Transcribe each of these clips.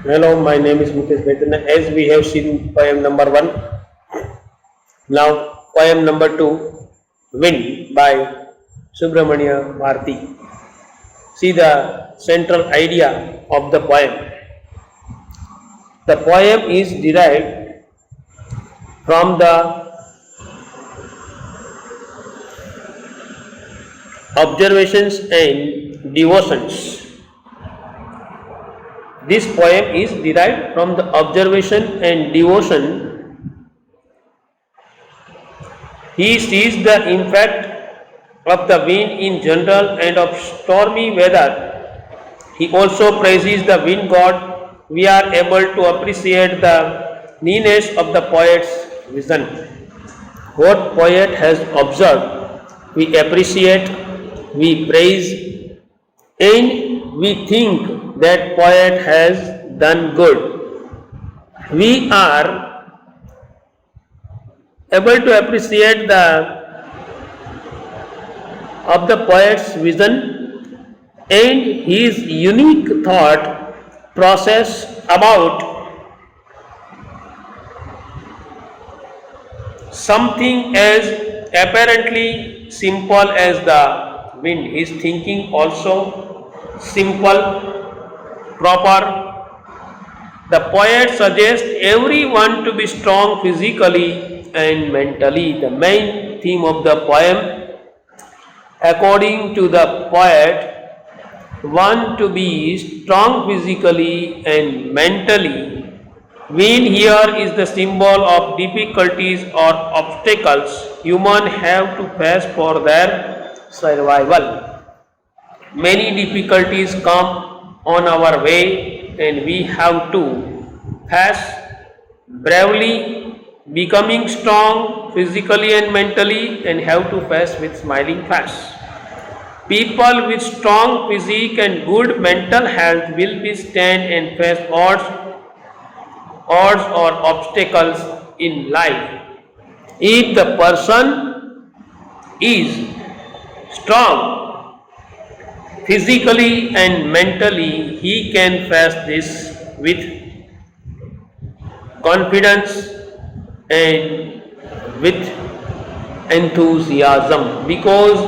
Hello, my name is Mukesh Chaitanya. As we have seen poem number 1, now poem number 2, Wind by Subramania Bharati. See the central idea of the poem. The poem is derived from the observations and devotions. This poem is derived from the observation and devotion. He sees the impact of the wind in general and of stormy weather. He also praises the wind god. We are able to appreciate the nearness of the poet's vision. What poet has observed, we appreciate, we praise, and we think that poet has done good. We are able to appreciate the of the poet's vision and his unique thought process about something as apparently simple as the wind. His thinking also simple, proper. The poet suggests everyone to be strong physically and mentally. The main theme of the poem, according to the poet, one to be strong physically and mentally. Wind here is the symbol of difficulties or obstacles humans have to face for their survival. Many difficulties come on our way and we have to face bravely, becoming strong physically and mentally, and have to face with smiling face. People with strong physique and good mental health will withstand and face odds or obstacles in life. If the person is strong physically and mentally, he can face this with confidence and with enthusiasm, because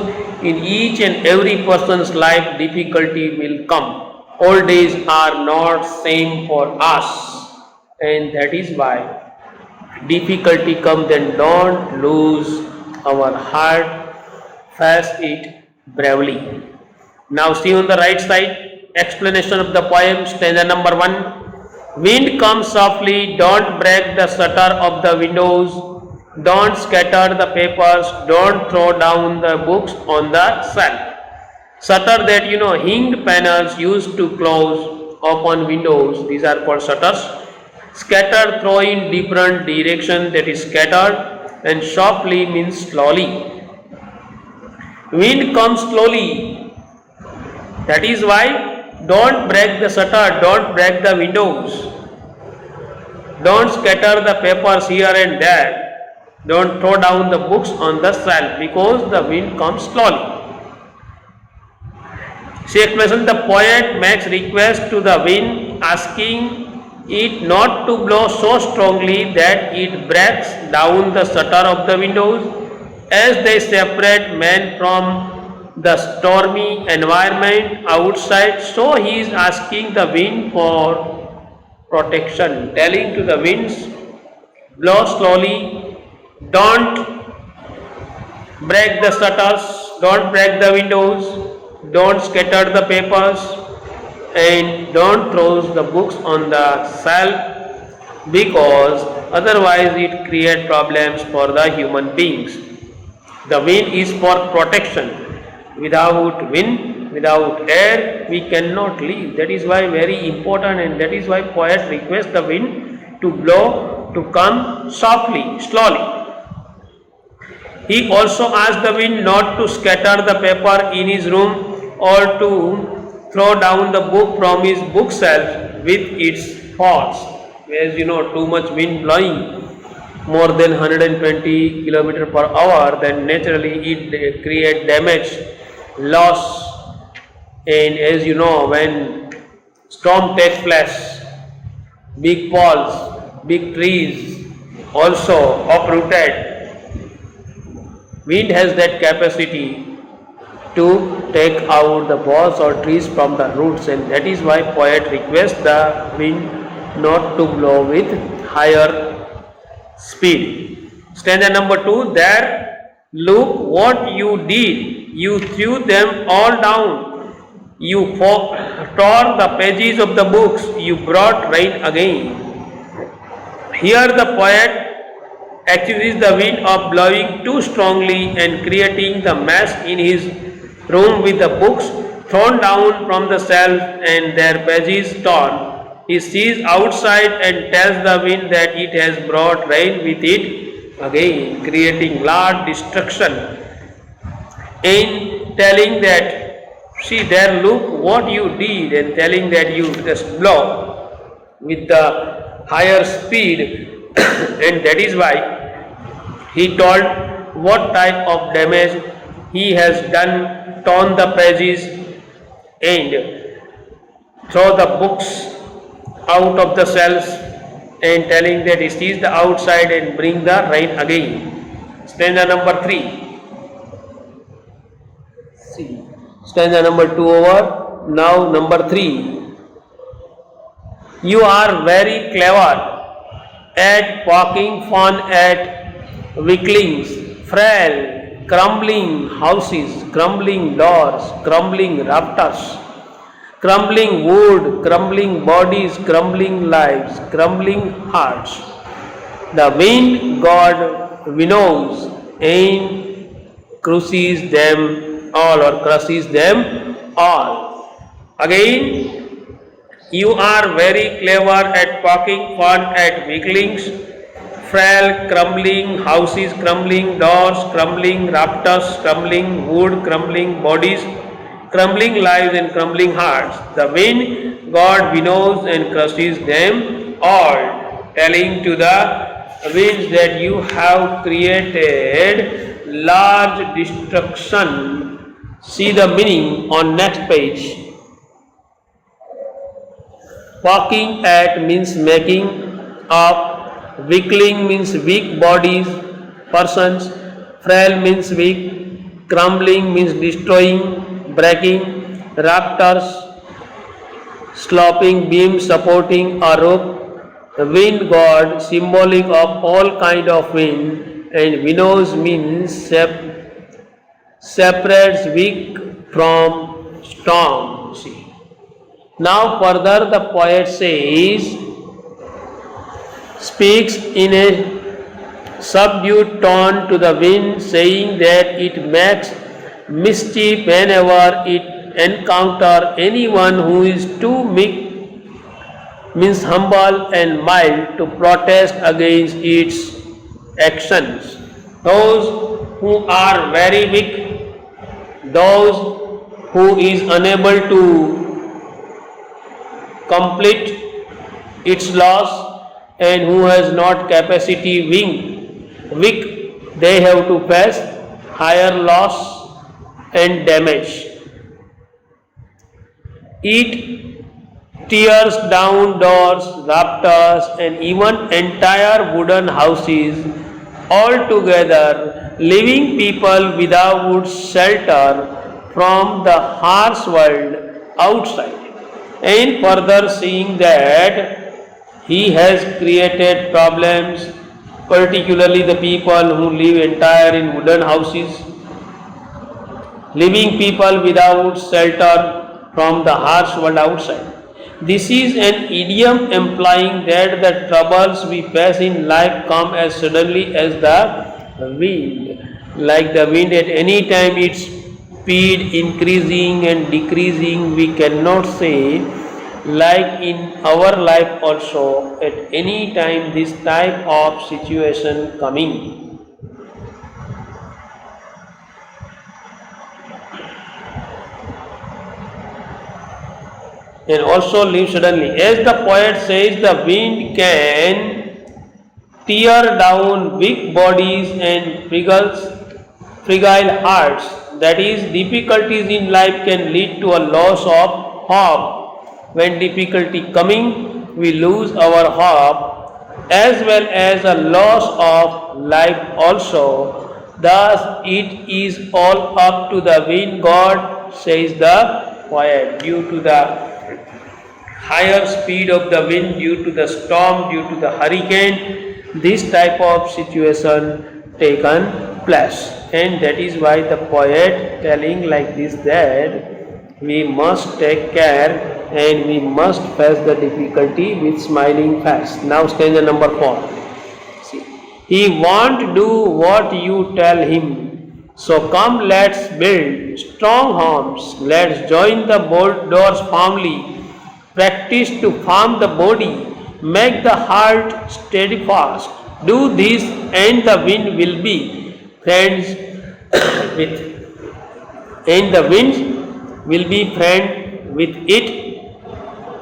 in each and every person's life difficulty will come. All days are not same for us, and that is why difficulty comes, then don't lose our heart, face it bravely. Now see on the right side, explanation of the poem, stanza number 1. Wind comes softly, don't break the shutter of the windows, don't scatter the papers, don't throw down the books on the shelf. Shutter, that hinged panels used to close open windows, these are called shutters. Scatter, throw in different direction, that is scattered, and softly means slowly. Wind comes slowly, that is why don't break the shutter, don't break the windows, don't scatter the papers here and there, don't throw down the books on the shelf, because the wind comes slowly. See explanation, the poet makes request to the wind, asking it not to blow so strongly that it breaks down the shutter of the windows, as they separate man from the stormy environment outside. So he is asking the wind for protection, telling to the winds, blow slowly, don't break the shutters, don't break the windows, don't scatter the papers, and don't throw the books on the shelf, because otherwise it creates problems for the human beings. The wind is for protection. Without wind, without air, we cannot live. That is why very important, and that is why poet requests the wind to blow, to come softly, slowly. He also asks the wind not to scatter the paper in his room or to throw down the book from his bookshelf with its force. As you know, too much wind blowing more than 120 km per hour, then naturally it create damage, loss. And as you know, when storm takes place, big poles, big trees also uprooted. Wind has that capacity to take out the boughs or trees from the roots, and that is why poet requests the wind not to blow with higher speed. Stanza number 2. There, look what you did. You threw them all down. You tore the pages of the books. You brought rain again. Here the poet accuses the wind of blowing too strongly and creating the mess in his room with the books thrown down from the shelf and their pages torn. He sees outside and tells the wind that it has brought rain with it again, creating large destruction. In telling that, see there, look what you did, and telling that you just blow with the higher speed, and that is why he told what type of damage he has done, torn the pages and throw the books out of the shelves, and telling that he sees the outside and bring the rain again. Stanza number 3. See, stanza number 2 over. Now number 3. You are very clever at poking fun at weaklings, frail, crumbling houses, crumbling doors, crumbling rafters, crumbling wood, crumbling bodies, crumbling lives, crumbling hearts. The wind god winnows and crushes them all, or crushes them all. Again, you are very clever at poking fun at weaklings, frail, crumbling houses, crumbling doors, crumbling rafters, crumbling wood, crumbling bodies, crumbling lives and crumbling hearts. The wind god winnows and crushes them all, telling to the winds that you have created large destruction. See the meaning on next page. Poking at means making up, weakling means weak bodies, persons, frail means weak, crumbling means destroying, breaking, rafters, sloping beams supporting a roof. The wind god, symbolic of all kind of wind, and winnows means separates weak from strong. See. Now further the poet says, speaks in a subdued tone to the wind, saying that it makes mischief whenever it encounters anyone who is too meek, means humble and mild, to protest against its actions. Those who are very weak, those who is unable to complete its loss, and who has not capacity weak, they have to face higher loss and damage. It tears down doors, rafters, and even entire wooden houses altogether, leaving people without shelter from the harsh world outside. And further seeing that he has created problems, particularly the people who live entire in wooden houses, leaving people without shelter from the harsh world outside. This is an idiom implying that the troubles we face in life come as suddenly as the wind. Like the wind, at any time its speed increasing and decreasing, we cannot say. Like in our life also, at any time this type of situation coming. And also leave suddenly. As the poet says, the wind can tear down weak bodies and fragile hearts. That is, difficulties in life can lead to a loss of hope. When difficulty coming, we lose our hope as well as a loss of life also. Thus it is all up to the wind god, says the poet. Due to the higher speed of the wind, due to the storm, due to the hurricane, this type of situation taken place. And that is why the poet telling like this, that we must take care and we must face the difficulty with smiling face. Now stanza number 4. See, he won't do what you tell him. So come, let's build strong homes. Let's join the bold doors firmly. Practice to farm the body. Make the heart steadfast. Do this and the wind will be friends with, and the wind will be friend with it.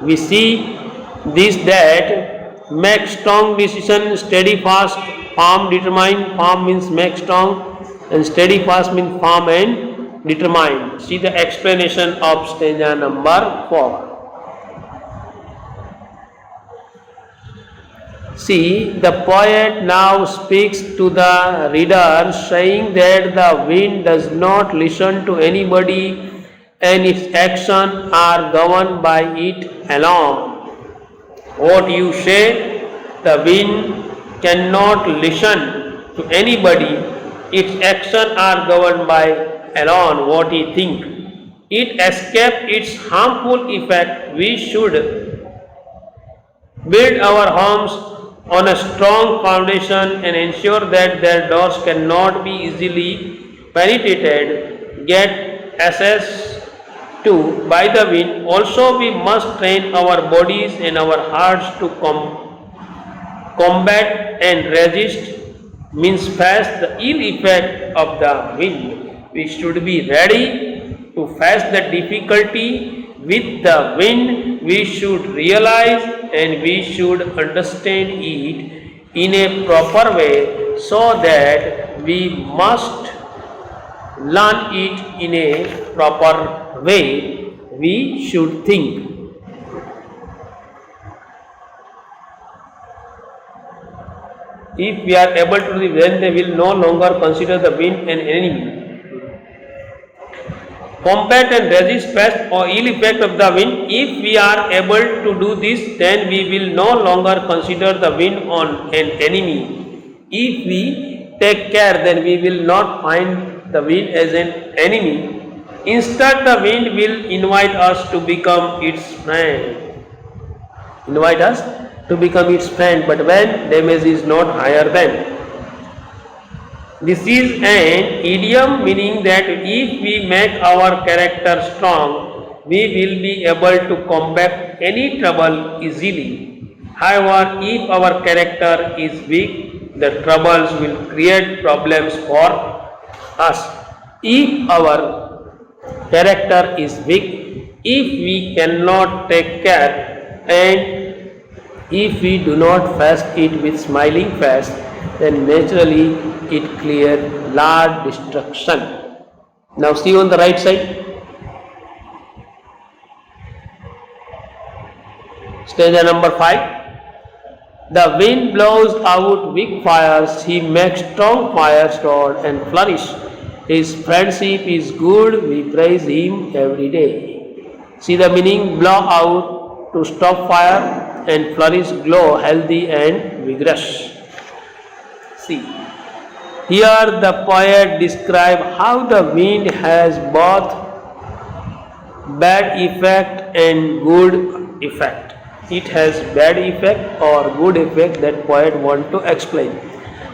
We see this, that make strong decision, steady fast, firm determined. Firm means make strong and steady fast means firm and determined. See the explanation of stanza number 4. See, the poet now speaks to the reader, saying that the wind does not listen to anybody and its actions are governed by it alone. What you say, the wind cannot listen to anybody, its actions are governed by alone what he think. It escapes its harmful effect. We should build our homes on a strong foundation and ensure that their doors cannot be easily penetrated, get access to by the wind. Also, we must train our bodies and our hearts to combat and resist, means face the ill effect of the wind. We should be ready to face the difficulty with the wind. We should realize and we should understand it in a proper way, so that we must learn it in a proper way. We should think. If we are able to do, then they will no longer consider the wind an enemy. Combat and resist pest or ill effect of the wind. If we are able to do this, then we will no longer consider the wind on an enemy. If we take care, then we will not find the wind as an enemy. Instead, the wind will invite us to become its friend. Invite us to become its friend, but when damage is not higher than. This is an idiom, meaning that if we make our character strong, we will be able to combat any trouble easily. However, if our character is weak, the troubles will create problems for us. If our character is weak, if we cannot take care and if we do not face it with smiling face, then naturally it clear large destruction. Now see on the right side, stanza number 5. The wind blows out weak fires, he makes strong fires roar and flourish. His friendship is good, we praise him every day. See the meaning, blow out to stop fire and flourish, glow, healthy and vigorous. See, here the poet describes how the wind has both bad effect and good effect. It has bad effect or good effect that poet want to explain.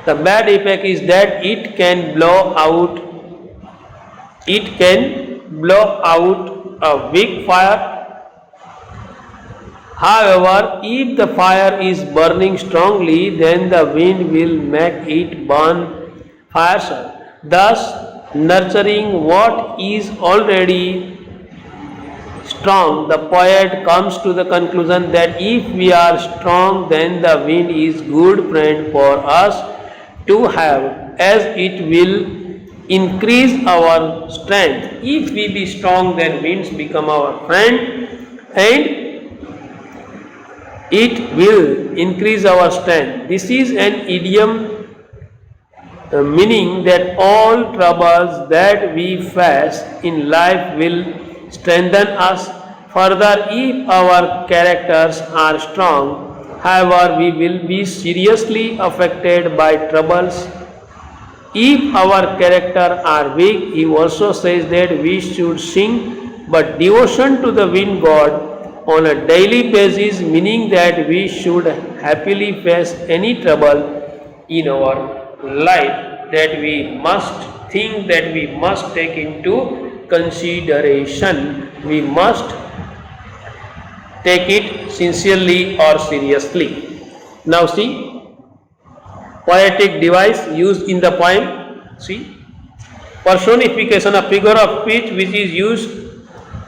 The bad effect is that it can blow out a weak fire. However, if the fire is burning strongly, then the wind will make it burn fiercer, thus nurturing what is already strong. The poet comes to the conclusion that if we are strong, then the wind is good friend for us to have, as it will increase our strength. If we be strong, then winds become our friend, and it will increase our strength. This is an idiom meaning that all troubles that we face in life will strengthen us. Further, if our characters are strong, however, we will be seriously affected by troubles. If our character are weak, he also says that we should sing but devotion to the wind god on a daily basis, meaning that we should happily face any trouble in our life that we must think, that we must take into consideration. We must take it sincerely or seriously. Now see, poetic device used in the poem. See, personification, a figure of speech which is used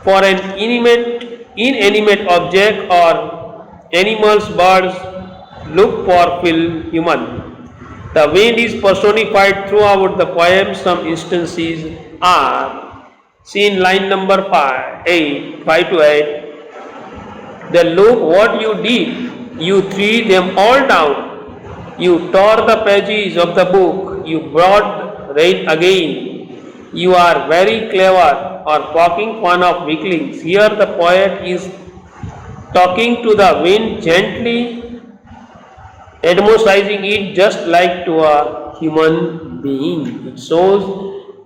for an inanimate object or animals, birds, look for feel human. The wind is personified throughout the poem. Some instances are seen line number 5 to 8. Then look what you did. You threw them all down. You tore the pages of the book. You brought rain again. You are very clever, or poking fun of weaklings. Here the poet is talking to the wind gently, admonishing it just like to a human being. It shows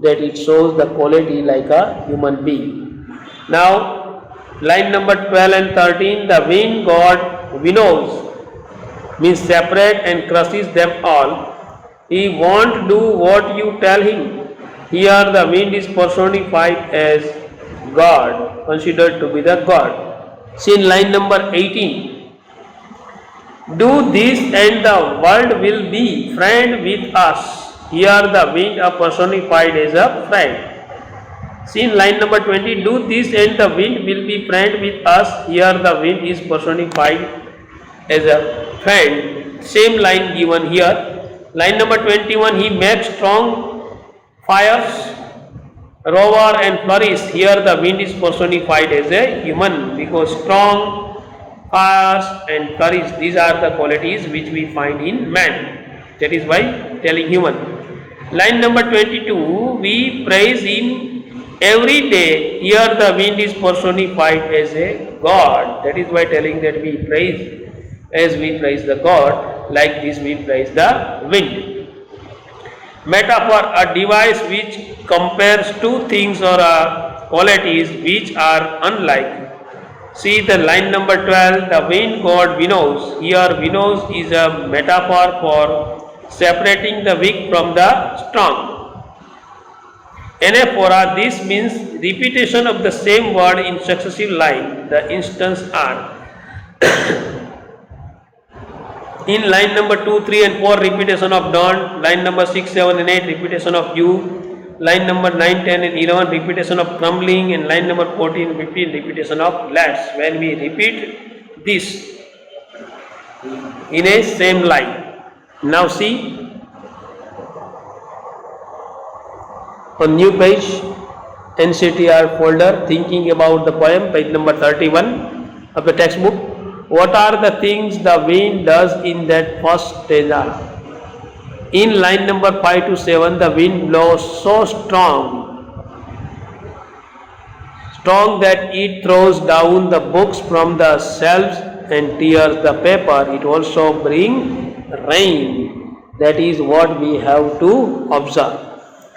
the quality like a human being. Now, line number 12 and 13, the wind god winnows, means separate and crushes them all. He won't do what you tell him. Here the wind is personified as God, considered to be the God. See in line number 18. Do this and the world will be friend with us. Here the wind are personified as a friend. See in line number 20. Do this and the wind will be friend with us. Here the wind is personified as a friend. Same line given here. Line number 21. He makes strong fires, roar and flourish. Here the wind is personified as a human, because strong, fires and flourish, these are the qualities which we find in man. That is why telling human. Line number 22. We praise him every day. Here the wind is personified as a God. That is why telling that we praise, as we praise the God, like this we praise the wind. Metaphor, a device which compares two things or qualities which are unlike. See the line number 12, the wind god winnows. Here winnows is a metaphor for separating the weak from the strong. Anaphora, this means repetition of the same word in successive line. The instance are in line number 2, 3 and 4, repetition of don't. Line number 6, 7 and 8, repetition of you. Line number 9, 10 and 11, repetition of crumbling. And line number 14, 15, repetition of let's. When we repeat this in a same line. Now see, on new page, NCTR folder, thinking about the poem, page number 31 of the textbook. What are the things the wind does in that first stanza? In line number 5 to 7, the wind blows so strong that it throws down the books from the shelves and tears the paper. It also brings rain. That is what we have to observe.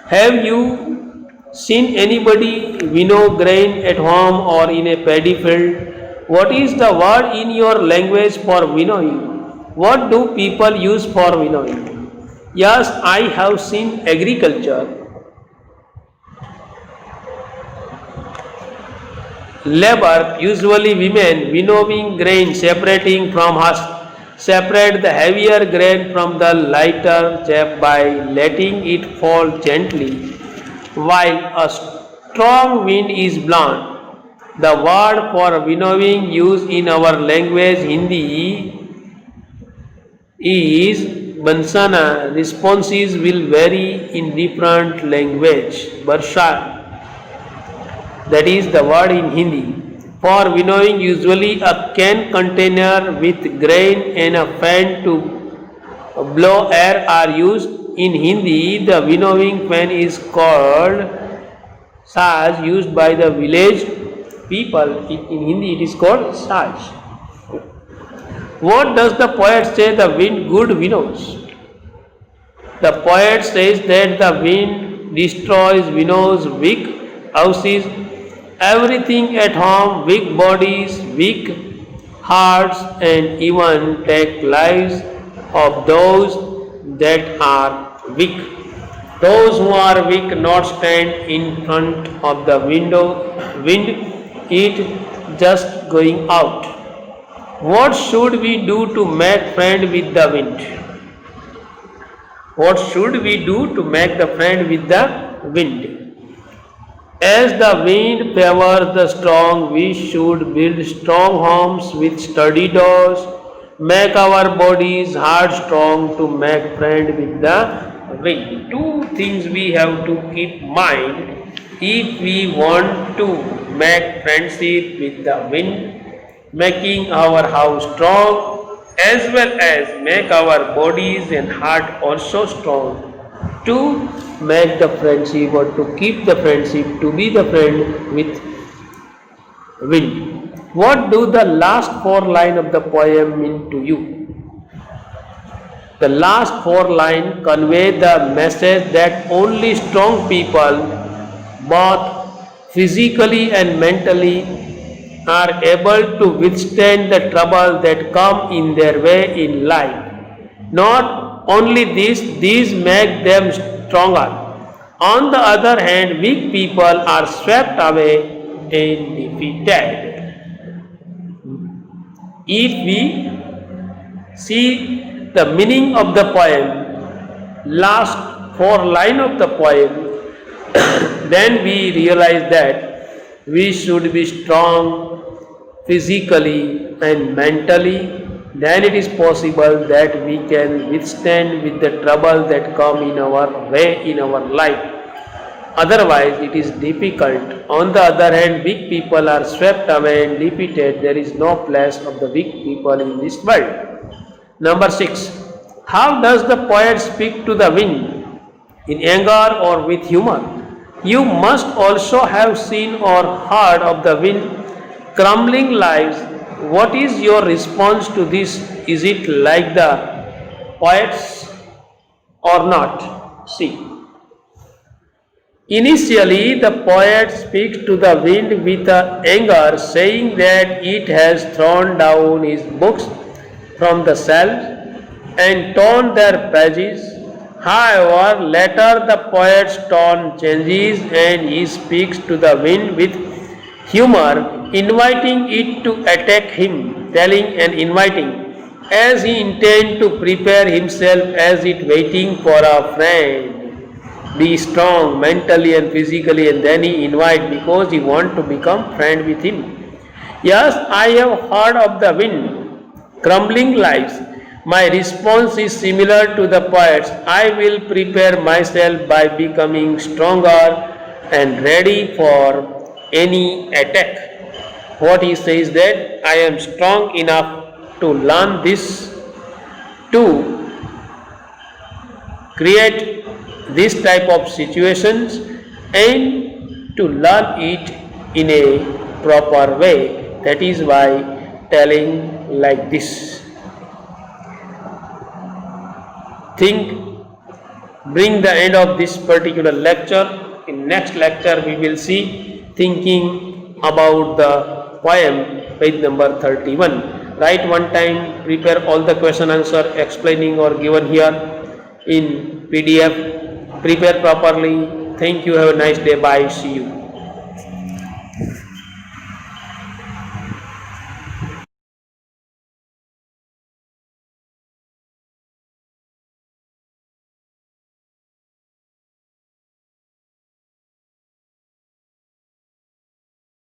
Have you seen anybody winnow grain at home or in a paddy field? What is the word in your language for winnowing? What do people use for winnowing? Yes, I have seen agriculture. Labor, usually women, winnowing grain, separating from husk. Separate the heavier grain from the lighter chaff by letting it fall gently while a strong wind is blown. The word for winnowing used in our language Hindi is bansana. Responses will vary in different language. Barsha, that is the word in Hindi. For winnowing, usually a can container with grain and a fan to blow air are used. In Hindi, the winnowing fan is called saj, used by the village people. In Hindi, it is called saj. What does the poet say the wind good winnows? The poet says that the wind destroys, winnows weak houses, everything at home, weak bodies, weak hearts, and even take lives of those that are weak. Those who are weak not stand in front of the wind, it just going out. What should we do to make friend with the wind? What should we do to make the friend with the wind? As the wind favors the strong, we should build strong homes with sturdy doors, make our bodies hard strong to make friend with the wind. Two things we have to keep mind if we want to make friendship with the wind, making our house strong as well as make our bodies and heart also strong to make the friendship or to keep the friendship, to be the friend with wind. What do the last four lines of the poem mean to you? The last four lines convey the message that only strong people, both physically and mentally, are able to withstand the trouble that come in their way in life. Not only this, these make them stronger. On the other hand, weak people are swept away and defeated. If we see the meaning of the poem, last four lines of the poem, then we realize that we should be strong physically and mentally. Then it is possible that we can withstand with the trouble that come in our way in our life. Otherwise, it is difficult. On the other hand, weak people are swept away and defeated. There is no place of the weak people in this world. Number 6. How does the poet speak to the wind? In anger or with humor? You must also have seen or heard of the wind crumbling lives. What is your response to this? Is it like the poets or not? See. Initially, the poet speaks to the wind with anger, saying that it has thrown down his books from the shelves and torn their pages. However, later the poet's tone changes and he speaks to the wind with humor, inviting it to attack him, telling and inviting, as he intends to prepare himself as it waiting for a friend. Be strong mentally and physically, and then he invite because he want to become friend with him. Yes, I have heard of the wind crumbling lives. My response is similar to the poet's. I will prepare myself by becoming stronger and ready for any attack. What he says that I am strong enough to learn this, to create this type of situations and to learn it in a proper way. That is why telling like this. Bring the end of this particular lecture. In next lecture we will see thinking about the poem, page number 31. Write one time, prepare all the question answer explaining or given here in PDF. Prepare properly. Thank you. Have a nice day. Bye. See you.